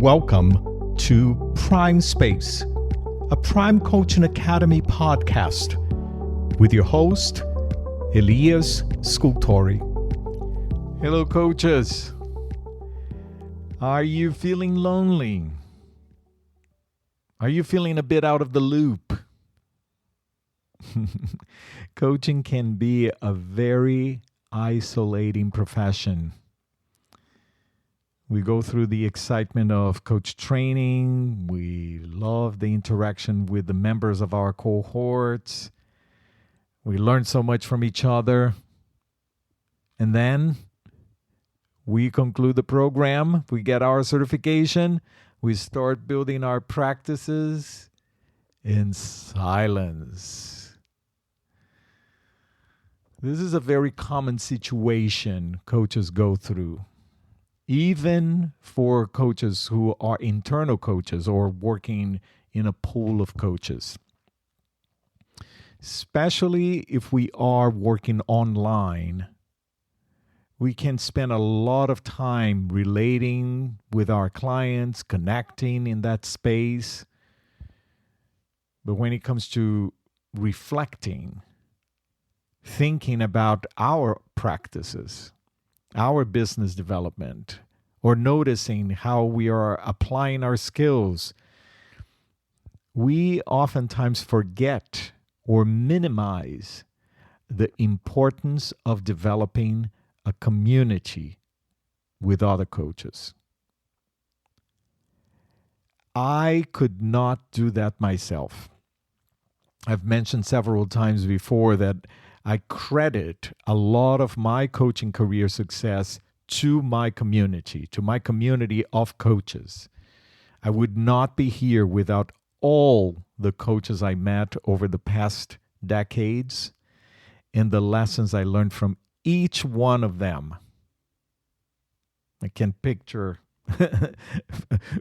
Welcome to Prime Space, a Prime Coaching Academy podcast with your host, Elias Scultori. Hello, coaches. Are you feeling lonely? Are you feeling a bit out of the loop? Coaching can be a very isolating profession. We go through the excitement of coach training. We love the interaction with the members of our cohorts. We learn so much from each other. And then we conclude the program. We get our certification. We start building our practices in silence. This is a very common situation coaches go through. Even for coaches who are internal coaches or working in a pool of coaches. Especially if we are working online, we can spend a lot of time relating with our clients, connecting in that space. But when it comes to reflecting, thinking about our practices, our business development, or noticing how we are applying our skills, we oftentimes forget or minimize the importance of developing a community with other coaches. I could not do that myself. I've mentioned several times before that I credit a lot of my coaching career success to my community of coaches. I would not be here without all the coaches I met over the past decades and the lessons I learned from each one of them. I can picture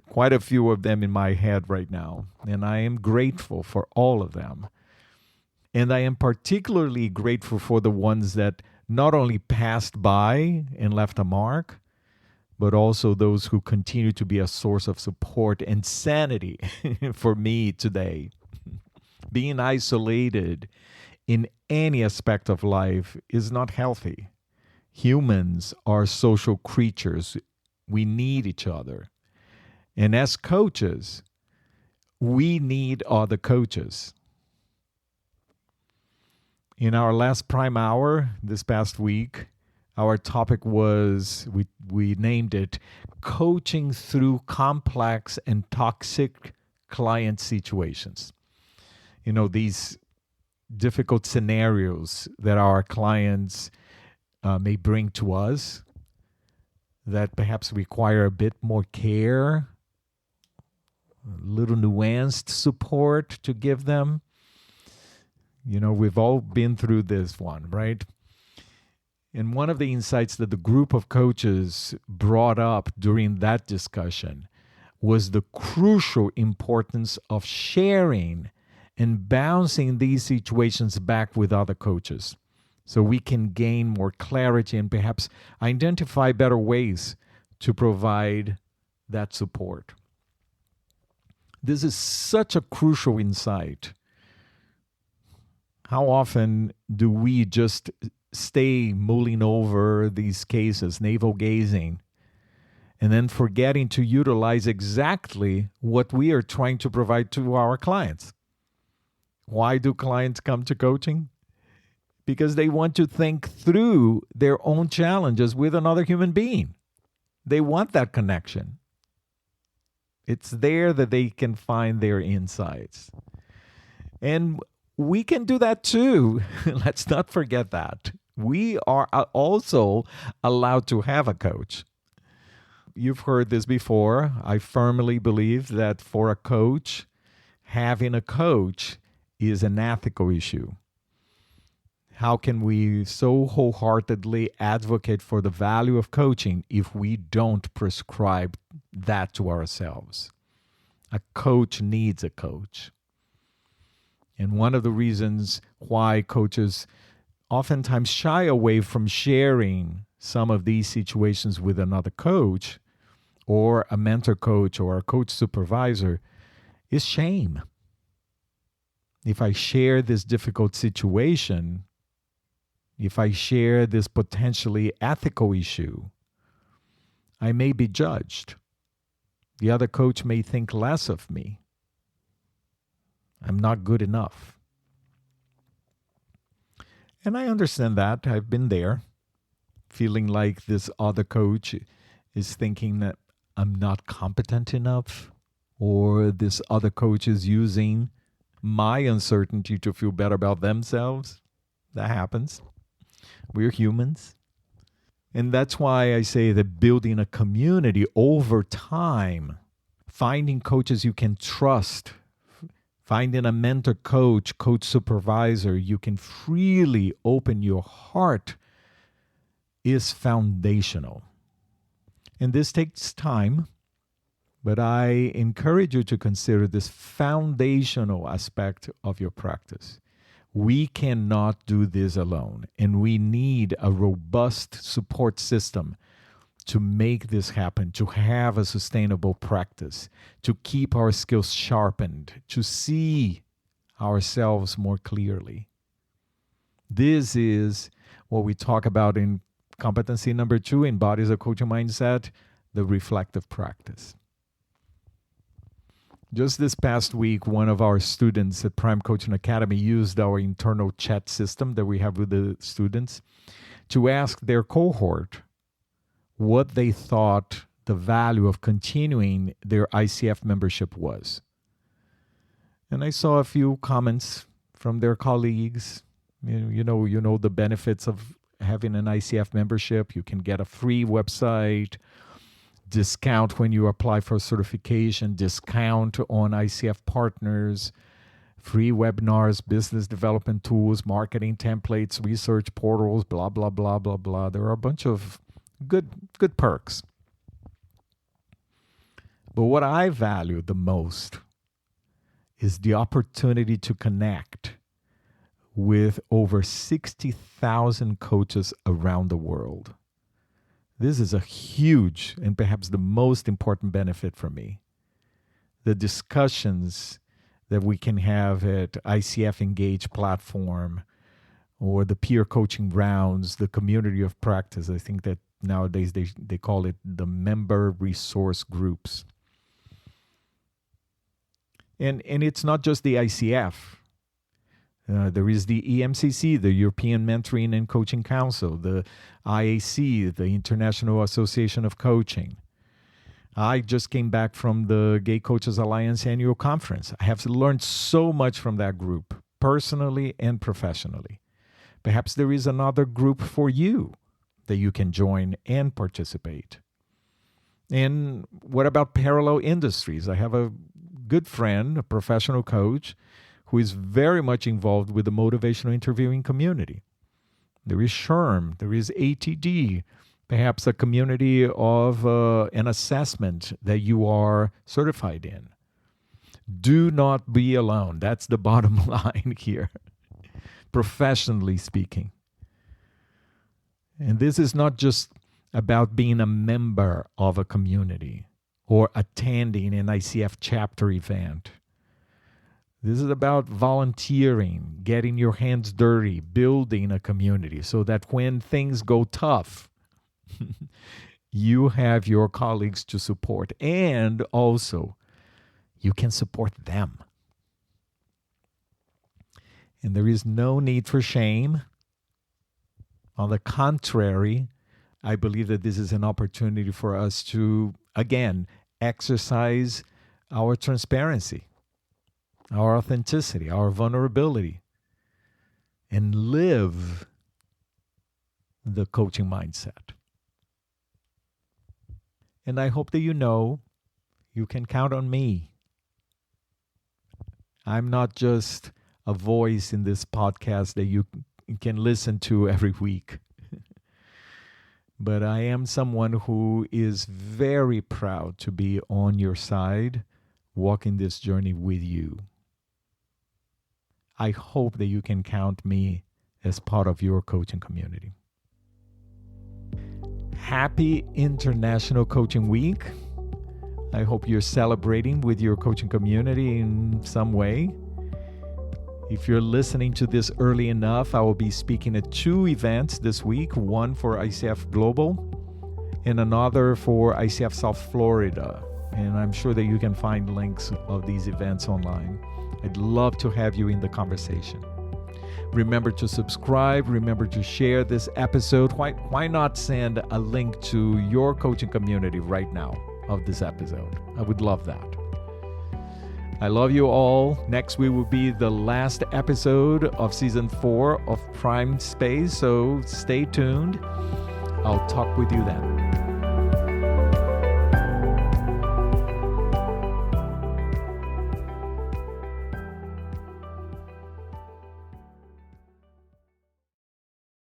quite a few of them in my head right now, and I am grateful for all of them. And I am particularly grateful for the ones that not only passed by and left a mark, but also those who continue to be a source of support and sanity for me today. Being isolated in any aspect of life is not healthy. Humans are social creatures. We need each other. And as coaches, we need other coaches. In our last Prime Hour this past week, our topic was, we named it, Coaching Through Complex and Toxic Client Situations. You know, these difficult scenarios that our clients may bring to us that perhaps require a bit more care, a little nuanced support to give them. You know, we've all been through this one, right? And one of the insights that the group of coaches brought up during that discussion was the crucial importance of sharing and bouncing these situations back with other coaches so we can gain more clarity and perhaps identify better ways to provide that support. This is such a crucial insight. How often do we just stay mulling over these cases, navel gazing, and then forgetting to utilize exactly what we are trying to provide to our clients? Why do clients come to coaching? Because they want to think through their own challenges with another human being. They want that connection. It's there that they can find their insights. And we can do that too. Let's not forget that. We are also allowed to have a coach. You've heard this before. I firmly believe that for a coach, having a coach is an ethical issue. How can we so wholeheartedly advocate for the value of coaching if we don't prescribe that to ourselves? A coach needs a coach. And one of the reasons why coaches oftentimes shy away from sharing some of these situations with another coach or a mentor coach or a coach supervisor is shame. If I share this difficult situation, if I share this potentially ethical issue, I may be judged. The other coach may think less of me. I'm not good enough. And I understand that. I've been there, feeling like this other coach is thinking that I'm not competent enough, or this other coach is using my uncertainty to feel better about themselves. That happens. We're humans. And that's why I say that building a community over time, finding coaches you can trust, finding a mentor coach, coach supervisor, you can freely open your heart is foundational. And this takes time, but I encourage you to consider this foundational aspect of your practice. We cannot do this alone, and we need a robust support system to make this happen, to have a sustainable practice, to keep our skills sharpened, to see ourselves more clearly. This is what we talk about in competency number 2 in Bodies of Coaching Mindset, the reflective practice. Just this past week, one of our students at Prime Coaching Academy used our internal chat system that we have with the students to ask their cohort what they thought the value of continuing their ICF membership was. And I saw a few comments from their colleagues. You know the benefits of having an ICF membership. You can get a free website, discount when you apply for certification, discount on ICF partners, free webinars, business development tools, marketing templates, research portals, blah, blah, blah, blah, blah. There are a bunch of good perks. But what I value the most is the opportunity to connect with over 60,000 coaches around the world. This is a huge and perhaps the most important benefit for me. The discussions that we can have at ICF Engage platform or the peer coaching rounds, the community of practice. I think that nowadays they call it the member resource groups. And it's not just the ICF. There is the EMCC, the European Mentoring and Coaching Council, the IAC, the International Association of Coaching. I just came back from the Gay Coaches Alliance annual conference. I have learned so much from that group, personally and professionally. Perhaps there is another group for you that you can join and participate. And what about parallel industries? I have a good friend, a professional coach, who is very much involved with the motivational interviewing community. There is SHRM, there is ATD, perhaps a community of an assessment that you are certified in. Do not be alone. That's the bottom line here, professionally speaking. And this is not just about being a member of a community or attending an ICF chapter event. This is about volunteering, getting your hands dirty, building a community so that when things go tough, you have your colleagues to support, and also you can support them. And there is no need for shame. On the contrary, I believe that this is an opportunity for us to, again, exercise our transparency, our authenticity, our vulnerability, and live the coaching mindset. And I hope that you can count on me. I'm not just a voice in this podcast that you can listen to every week. But I am someone who is very proud to be on your side, walking this journey with you. I hope that you can count me as part of your coaching community. Happy International Coaching Week. I hope you're celebrating with your coaching community in some way. If you're listening to this early enough, I will be speaking at 2 events this week, one for ICF Global and another for ICF South Florida. And I'm sure that you can find links of these events online. I'd love to have you in the conversation. Remember to subscribe. Remember to share this episode. Why not send a link to your coaching community right now of this episode? I would love that. I love you all. Next week will be the last episode of season 4 of Prime Space, so stay tuned. I'll talk with you then.